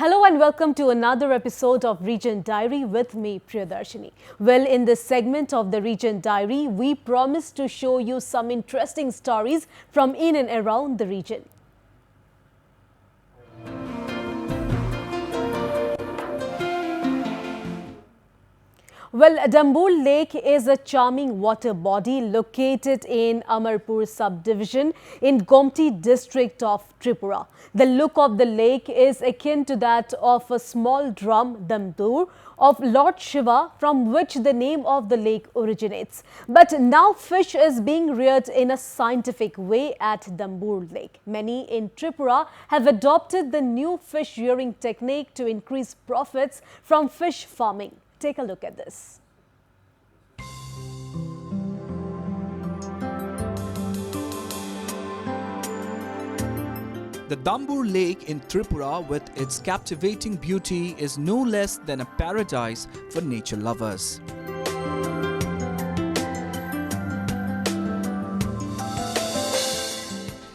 Hello and welcome to another episode of Region Diary with me, Priyadarshini. Well, in this segment of the Region Diary, we promise to show you some interesting stories from in and around the region. Well, Dambul Lake is a charming water body located in Amarpur subdivision in Gomti district of Tripura. The look of the lake is akin to that of a small drum Damdur of Lord Shiva, from which the name of the lake originates. But now fish is being reared in a scientific way at Dambul Lake. Many in Tripura have adopted the new fish rearing technique to increase profits from fish farming. Take a look at this. The Dambur Lake in Tripura, with its captivating beauty, is no less than a paradise for nature lovers.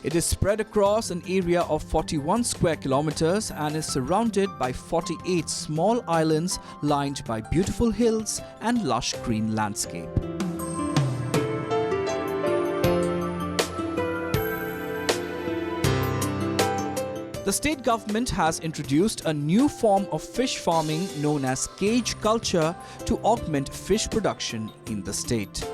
It is spread across an area of 41 square kilometers and is surrounded by 48 small islands lined by beautiful hills and lush green landscape. The state government has introduced a new form of fish farming known as cage culture to augment fish production in the state.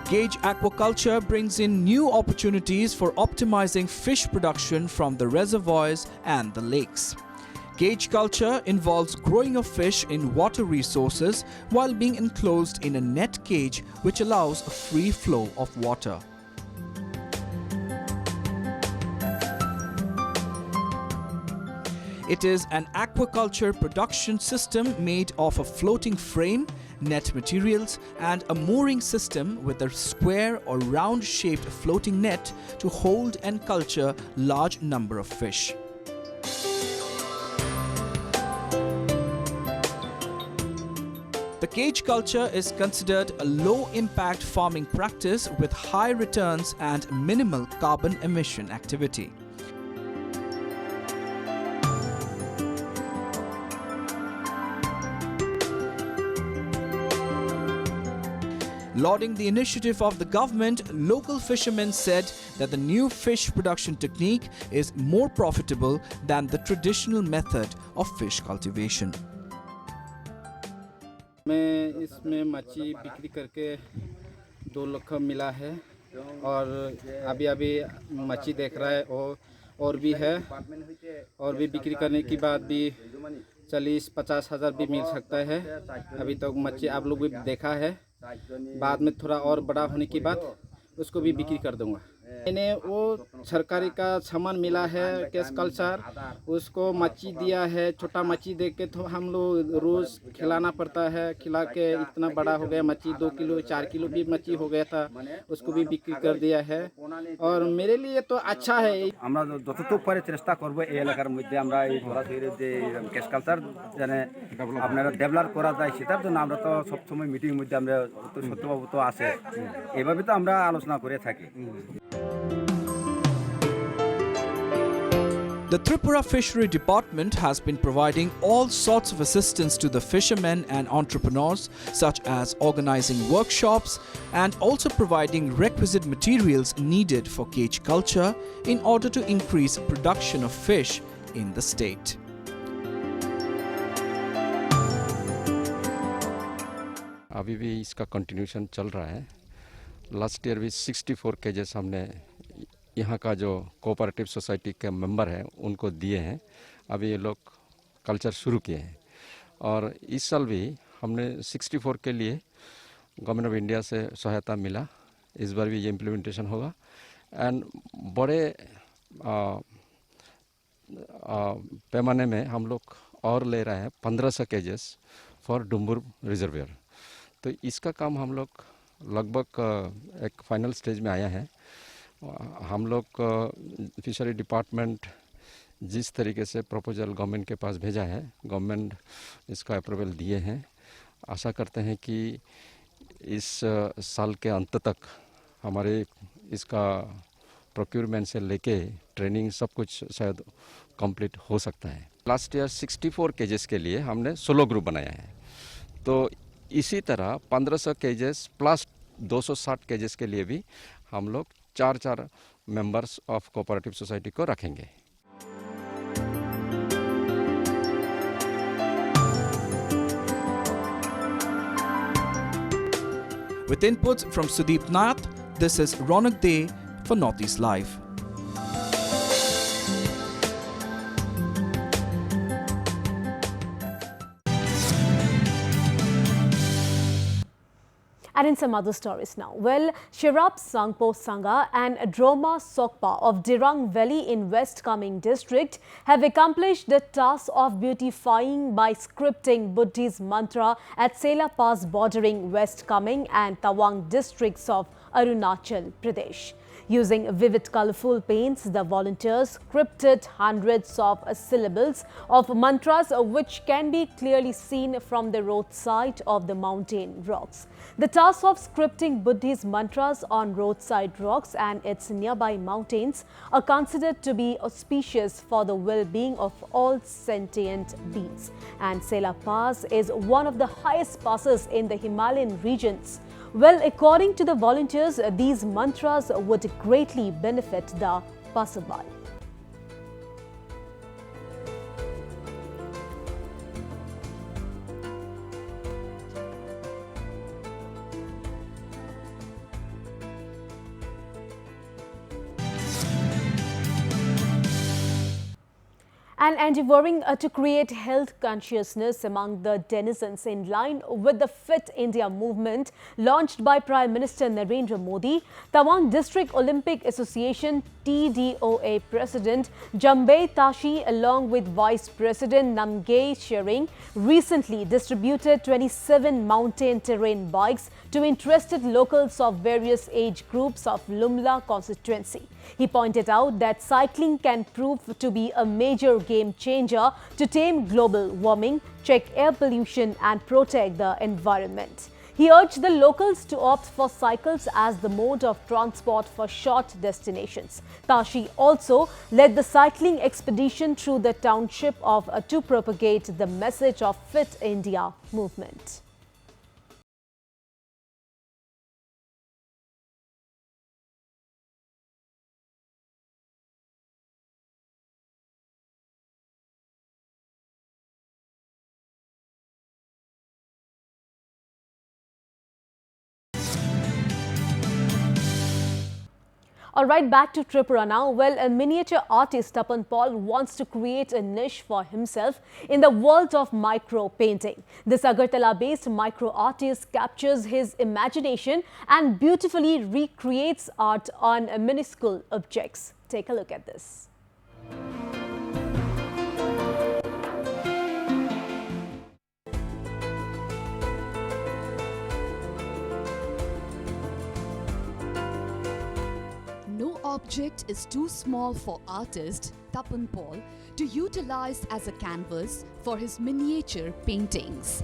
Cage aquaculture brings in new opportunities for optimizing fish production from the reservoirs and the lakes. Cage culture involves growing of fish in water resources while being enclosed in a net cage which allows a free flow of water. It is an aquaculture production system made of a floating frame, net materials and a mooring system with a square or round shaped floating net to hold and culture large number of fish. The cage culture is considered a low-impact farming practice with high returns and minimal carbon emission activity. Lauding the initiative of the government, local fishermen said that the new fish production technique is more profitable than the traditional method of fish cultivation. मैं इसमें मच्छी बिक्री करके 2 लाख मिला है और अभी मच्छी देख रहा है और भी है और भी बिक्री करने के बाद भी 40-50 हज़ार भी मिल सकता है। अभी तक मच्छी आप लोग भी देखा है, बाद में थोड़ा और बड़ा होने के बाद उसको भी बिक्री कर दूंगा। मैंने वो सरकारी का सामान मिला है केस कल्चर, उसको मच्छी दिया है, छोटा मच्छी दे के तो हम लोग रोज़ खिलाना पड़ता है, खिला के इतना बड़ा हो गया मच्छी, 2 किलो 4 किलो भी मच्छी हो गया था, उसको भी बिक्री कर दिया है और मेरे लिए तो अच्छा है। আমরা যতটুকু পারে চেষ্টা করব এই এলাকার মধ্যে আমরা এই ধরাধরি যে কেস কালচার জানে আপনারা ডেভেলপ করা যায় সেটার জন্য আমরা তো সবসময় মিটিংয়ের মধ্যে আমরা সত্যবাবু তো আছে, এইভাবে তো আমরা আলোচনা করে থাকি। The Tripura Fishery Department has been providing all sorts of assistance to the fishermen and entrepreneurs, such as organizing workshops and also providing requisite materials needed for cage culture in order to increase production of fish in the state. अभी भी इसका continuation चल रहा है। Last year भी 64 केजेस हमने यहाँ का जो कोऑपरेटिव सोसाइटी के मेंबर हैं उनको दिए हैं। अभी ये लोग कल्चर शुरू किए हैं और इस साल भी हमने 64 के लिए गवर्नमेंट ऑफ इंडिया से सहायता मिला। इस बार भी ये इम्प्लीमेंटेशन होगा एंड बड़े पैमाने में हम लोग और ले रहे हैं 1500 केजेस फॉर डुम्बुर रिजर्वियर। तो इसका काम हम लोग लगभग एक फाइनल स्टेज में आया है। हम लोग फिशरी डिपार्टमेंट जिस तरीके से प्रपोजल गवर्नमेंट के पास भेजा है, गवर्नमेंट इसका अप्रूवल दिए हैं। आशा करते हैं कि इस साल के अंत तक हमारे इसका प्रोक्योरमेंट से लेके ट्रेनिंग सब कुछ शायद कंप्लीट हो सकता है। लास्ट ईयर 64 केजेस के लिए हमने 16 ग्रुप बनाया है, तो इसी तरह 1500 केजेस प्लस 260 केजेस के लिए भी हम लोग 4 मेंबर्स ऑफ कोऑपरेटिव सोसाइटी को रखेंगे। With inputs from Sudeep Nath, this is Ronak Dey for Northeast Live. And in some other stories now. Well, Shirap Sangpo Sangha and Droma Sokpa of Dirang Valley in West Kameng district have accomplished the task of beautifying by scripting Buddhist mantra at Sela Pass bordering West Kameng and Tawang districts of Arunachal Pradesh. Using vivid colorful paints, the volunteers scripted hundreds of syllables of mantras which can be clearly seen from the roadside of the mountain rocks. The task of scripting Buddhist mantras on roadside rocks and its nearby mountains are considered to be auspicious for the well-being of all sentient beings. And Sela Pass is one of the highest passes in the Himalayan regions. Well, according to the volunteers, these mantras would greatly benefit the passerby. And endeavouring to create health consciousness among the denizens in line with the Fit India movement launched by Prime Minister Narendra Modi, Tawang District Olympic Association TDOA President Jambe Tashi along with Vice President Namgay Shering recently distributed 27 mountain terrain bikes to interested locals of various age groups of Lumla constituency. He pointed out that cycling can prove to be a major game changer to tame global warming, check air pollution and protect the environment. He urged the locals to opt for cycles as the mode of transport for short destinations. Tashi also led the cycling expedition through the township to propagate the message of Fit India movement. All right, back to Tripura now. Well, a miniature artist Tapan Paul wants to create a niche for himself in the world of micro painting. This Agartala-based micro artist captures his imagination and beautifully recreates art on minuscule objects. Take a look at this. No object is too small for artist Tapan Paul to utilize as a canvas for his miniature paintings.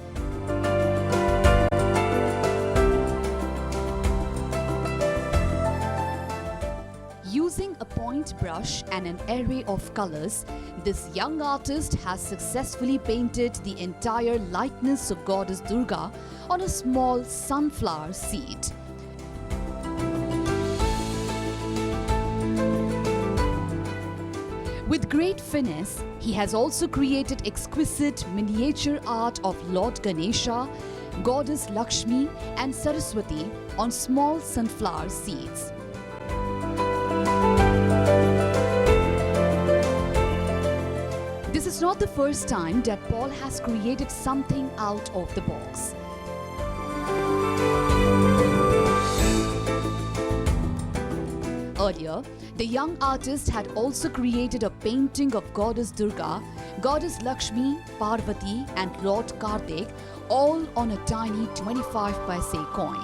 Using a point brush and an array of colors, this young artist has successfully painted the entire likeness of Goddess Durga on a small sunflower seed. With great finesse, he has also created exquisite miniature art of Lord Ganesha, Goddess Lakshmi and Saraswati on small sunflower seeds. This is not the first time that Paul has created something out of the box. Earlier, the young artist had also created a painting of Goddess Durga, Goddess Lakshmi, Parvati and Lord Kartik, all on a tiny 25 paise coin.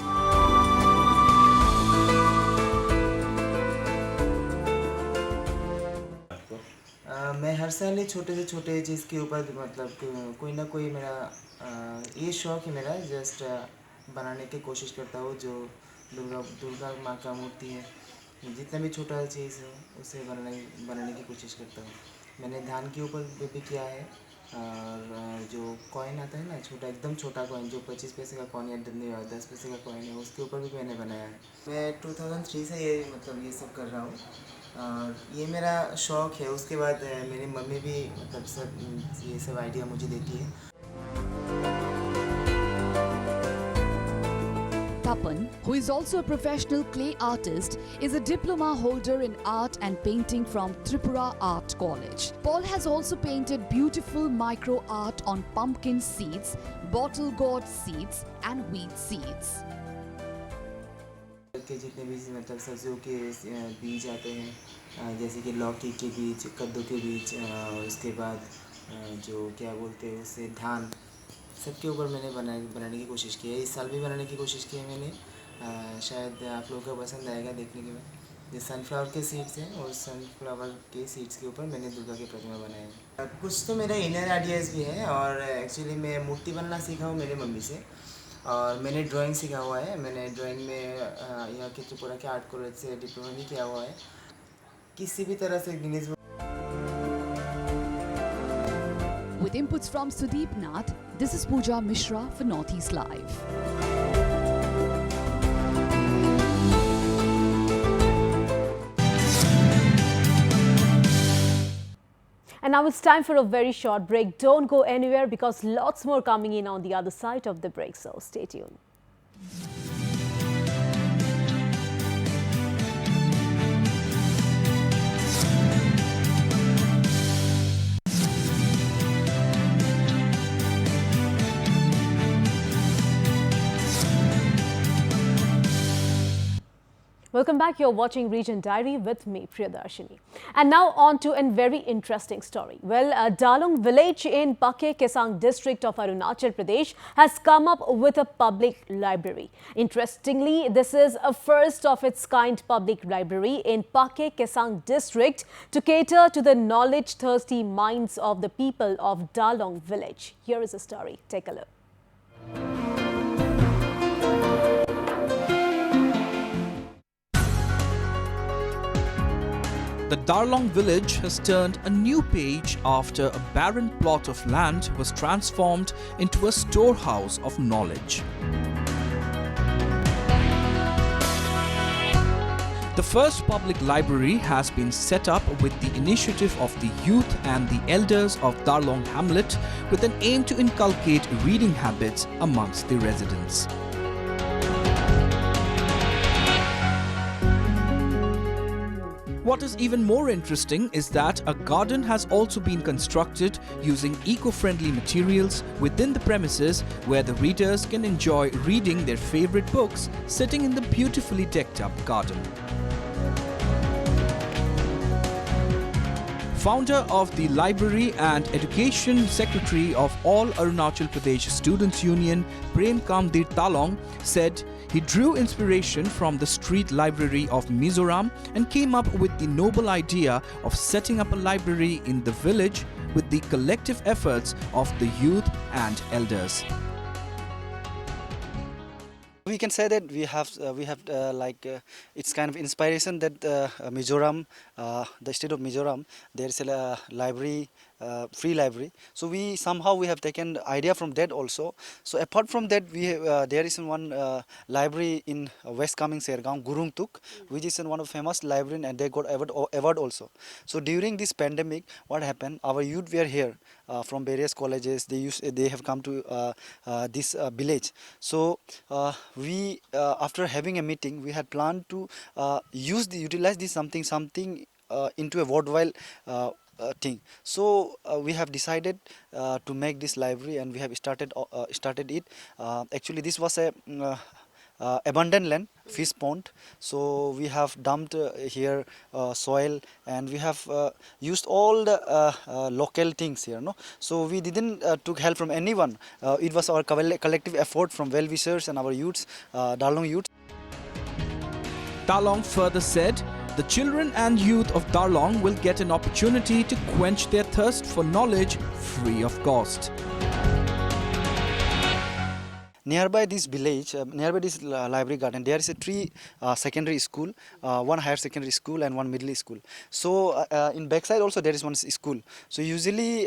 मैं हर साल ही छोटे से छोटे चीज़ के ऊपर मतलब कोई ना कोई मेरा ये शौक़ है मेरा जस्ट बनाने की कोशिश करता हूँ जो दुर्गा माँ का मूर्ति है जितना भी छोटा चीज़ है उसे बनाने की कोशिश करता हूँ। मैंने धान के ऊपर भी किया है, और जो कॉइन आता है ना, छोटा एकदम छोटा कॉइन, जो 25 पैसे का कॉइन या 10 पैसे का कॉइन है, उसके ऊपर भी मैंने बनाया है। मैं 2003 से ये सब कर रहा हूँ, और ये मेरा शौक़ है। उसके बाद मेरी मम्मी भी ये सब आइडिया मुझे देती है। Tapan, who is also a professional clay artist, is a diploma holder in art and painting from Tripura Art College. Paul has also painted beautiful micro art on pumpkin seeds, bottle gourd seeds and wheat seeds. के जितने भी सब्जियों के बीज आते हैं, जैसे कि लौकी के बीज, कद्दू के बीज, उसके बाद जो क्या बोलते हैं उससे धान, सबके ऊपर मैंने बनाने की कोशिश की है। इस साल भी बनाने की कोशिश की है मैंने। शायद आप लोगों को पसंद आएगा देखने के बाद। ये सनफ्लावर के सीड्स हैं, और सनफ्लावर के सीड्स के ऊपर मैंने दुर्गा की प्रतिमा बनाई है। कुछ तो मेरा इनर आइडियाज़ भी है, और एक्चुअली मैं मूर्ति बनना सीखा हूँ मेरी मम्मी से, और मैंने ड्राइंग सीखा हुआ है। मैंने ड्राइंग में यहाँ के त्रिपुरा के आर्ट कॉलेज से डिप्लोमा भी किया हुआ है। किसी भी तरह से Guinness With inputs from Sudeep Nath, this is Pooja Mishra for Northeast Live. And now it's time for a very short break. Don't go anywhere, because lots more coming in on the other side of the break. So stay tuned. Welcome back. You're watching Region Diary with me, Priyadarshini. And now on to a very interesting story. Well, Dalong village in Pake Kesang district of Arunachal Pradesh has come up with a public library. Interestingly, this is a first of its kind public library in Pake Kesang district to cater to the knowledge-thirsty minds of the people of Dalong village. Here is a story. Take a look. The Darlong village has turned a new page after a barren plot of land was transformed into a storehouse of knowledge. The first public library has been set up with the initiative of the youth and the elders of Darlong hamlet, with an aim to inculcate reading habits amongst the residents. What is even more interesting is that a garden has also been constructed using eco-friendly materials within the premises, where the readers can enjoy reading their favorite books sitting in the beautifully decked up garden. Founder of the Library and Education Secretary of All Arunachal Pradesh Students Union, Prem Kamdir Talong, said he drew inspiration from the street library of Mizoram and came up with the noble idea of setting up a library in the village with the collective efforts of the youth and elders. We can say that we have it's kind of inspiration that Mizoram, the state of Mizoram, there is a library, free library. So we have taken the idea from that also. So apart from that, we there is one library in West Kaming Sergaon, Gurungtuk, which is one of famous library, and they got award also. So during this pandemic, what happened? Our youth were here from various colleges. They have come to this village. So we after having a meeting, we had planned to utilize this something into a worthwhile thing. So we have decided to make this library, and we have started it. Actually, this was a abundant land, fish pond. So we have dumped here soil, and we have used all the local things here. No, so we didn't took help from anyone. It was our collective effort from well-wishers and our youths, Darlong youth. Talong further said, the children and youth of Darlong will get an opportunity to quench their thirst for knowledge free of cost. nearby this village, nearby this library garden, there is a three secondary school, one higher secondary school and one middle school. So in backside also there is one school. So usually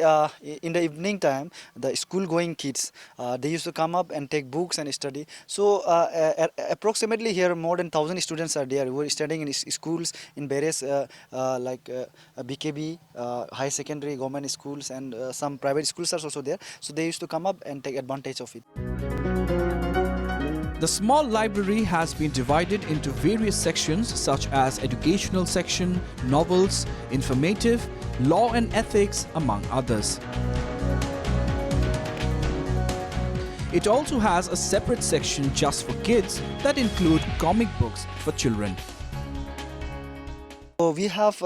in the evening time, the school going kids, they used to come up and take books and study. So approximately here more than 1,000 students are there who are studying in schools in various BKB, high secondary government schools, and some private schools are also there. So they used to come up and take advantage of it. The small library has been divided into various sections such as educational section, novels, informative, law and ethics, among others. It also has a separate section just for kids that include comic books for children. So we have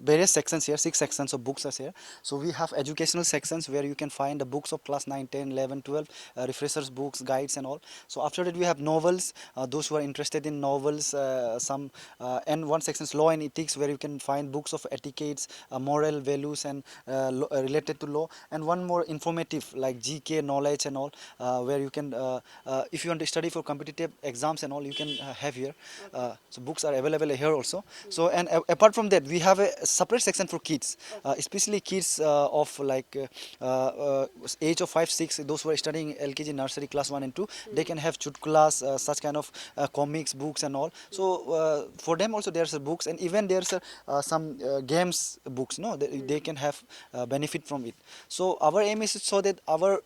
various sections here, 6 sections of books are here. So we have educational sections where you can find the books of class 9, 10, 11, 12, refreshers books, guides and all. So after that we have novels, those who are interested in novels, and one section is law and ethics where you can find books of etiquettes, moral values and related to law. And one more informative like GK knowledge and all, where you can, if you want to study for competitive exams and all, you can have here. So books are available here also. So and apart from that, we have a separate section for kids, especially kids of like age of 5, 6. Those who are studying LKG, nursery, class 1 and 2, they can have chutkulas, such kind of comics, books and all. So for them also there's books, and even there's some games books. No, they can have benefit from it. So our aim is so that our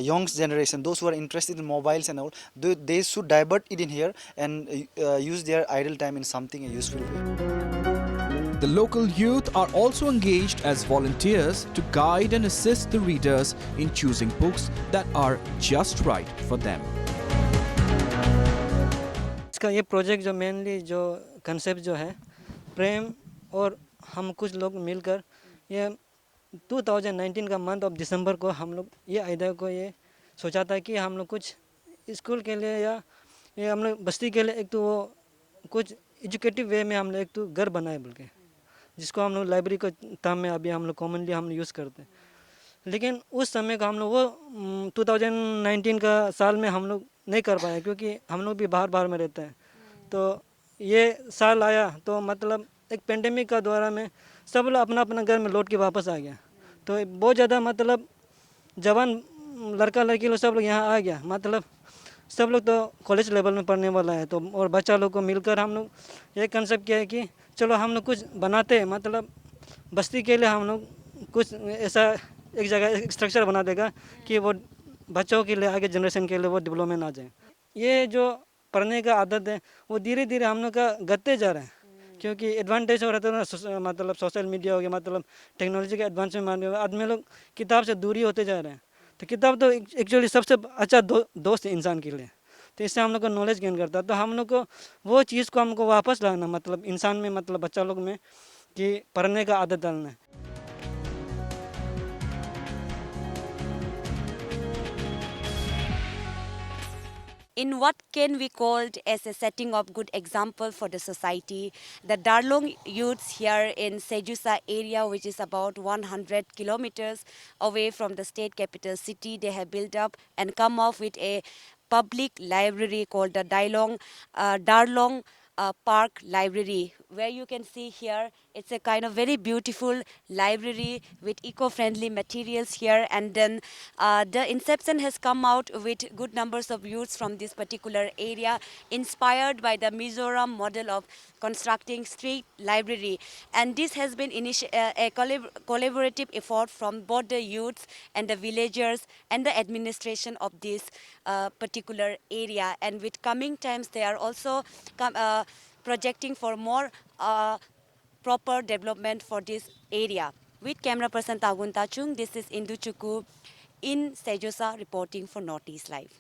young generation, those who are interested in mobiles and all, they should divert it in here and use their idle time in something useful way. The local youth are also engaged as volunteers to guide and assist the readers in choosing books that are just right for them. इसका ये project जो mainly जो concept जो है प्रेम, और हम कुछ लोग मिलकर ये 2019 का मंथ ऑफ दिसंबर को हम लोग ये आइडिया को ये सोचा था कि हम लोग कुछ स्कूल के लिए या ये हम लोग बस्ती के लिए एक तो वो कुछ एजुकेटिव वे में हम लोग एक तो घर बनाए बोल के, जिसको हम लोग लाइब्रेरी को टर्म में अभी हम लोग कॉमनली हम यूज़ करते हैं। लेकिन उस समय का हम लोग वो 2019 का साल में हम लोग नहीं कर पाए क्योंकि हम लोग भी बाहर में रहते हैं। तो ये साल आया तो मतलब एक पेंडेमिक का दौरा में सब लोग अपना अपना घर में लौट के वापस आ गया। तो बहुत ज़्यादा मतलब जवान लड़का लड़की लोग सब लोग यहाँ आ गया, मतलब सब लोग तो कॉलेज लेवल में पढ़ने वाला है। तो और बच्चा लोग को मिलकर हम लोग ये कंसेप्ट किया है कि चलो हम लोग कुछ बनाते हैं, मतलब बस्ती के लिए हम लोग कुछ ऐसा एक जगह एक स्ट्रक्चर बना देगा कि वो बच्चों के लिए, आगे जनरेशन के लिए वो डेवलपमेंट आ जाए। ये जो पढ़ने का आदत है वो धीरे धीरे हम लोग का घटते जा रहा है, क्योंकि एडवांटेज हो रहा था मतलब सोशल मीडिया हो गया, मतलब टेक्नोलॉजी के एडवांस में मान आदमी लोग किताब से दूरी होते जा रहे हैं। तो किताब तो एक्चुअली सबसे अच्छा दोस्त है इंसान के लिए, तो इससे हम लोग को नॉलेज गेन करता है। तो हम लोग को वो चीज़ को हमको वापस लाना, मतलब इंसान में, मतलब बच्चा लोग में, कि पढ़ने का आदत डालना है। In what can be called as a setting of good example for the society, the Darlong youths here in Sejusa area, which is about 100 kilometers away from the state capital city, they have built up and come up with a public library called the Darlong Park Library, where you can see here it's a kind of very beautiful library with eco-friendly materials here, and then the inception has come out with good numbers of youths from this particular area, inspired by the Mizoram model of constructing street library. And this has been a collaborative effort from both the youths and the villagers and the administration of this particular area. And with coming times, they are also projecting for more proper development for this area. With camera person Tagun Tachung, this is Indu Chuku in Sejosa reporting for Northeast Live.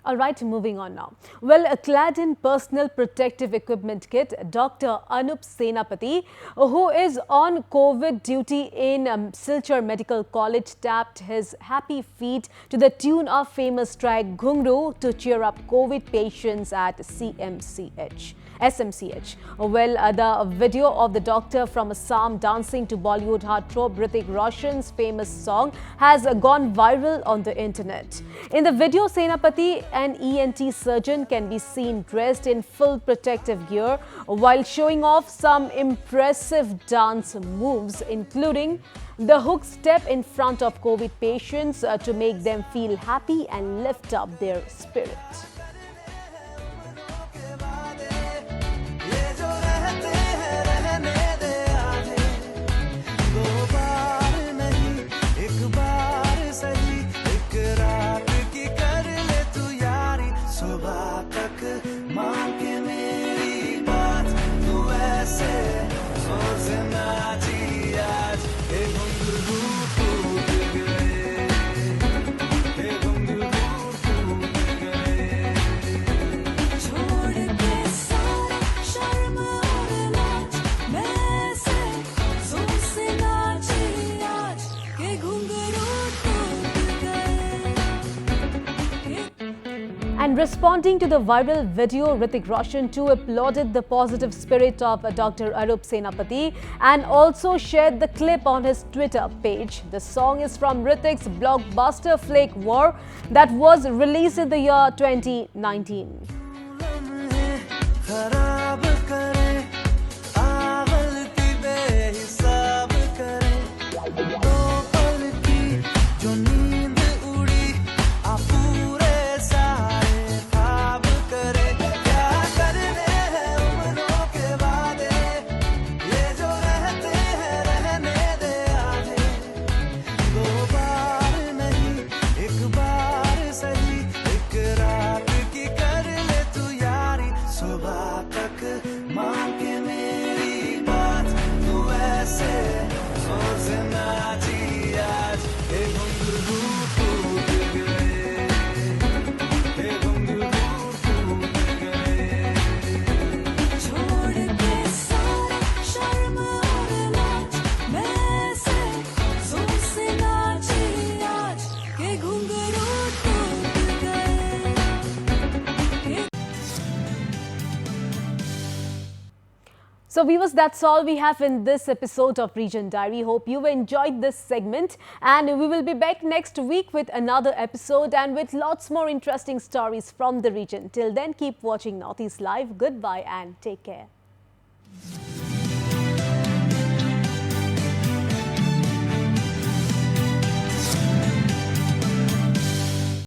All right, moving on now. Well, clad in personal protective equipment kit, Dr. Anup Senapati, who is on COVID duty in Silchar Medical College, tapped his happy feet to the tune of famous track Ghungru to cheer up COVID patients at CMCH. SMCH. Well, the video of the doctor from Assam dancing to Bollywood heartthrob Hrithik Roshan's famous song has gone viral on the internet. In the video, Senapati, an ENT surgeon, can be seen dressed in full protective gear while showing off some impressive dance moves, including the hook step in front of COVID patients to make them feel happy and lift up their spirit. And responding to the viral video, Hrithik Roshan too applauded the positive spirit of Dr. Arup Senapati and also shared the clip on his Twitter page. The song is from Hrithik's blockbuster Flake War that was released in the year 2019. So viewers, that's all we have in this episode of Region Diary. Hope you enjoyed this segment, and we will be back next week with another episode and with lots more interesting stories from the region. Till then, keep watching Northeast Live. Goodbye and take care.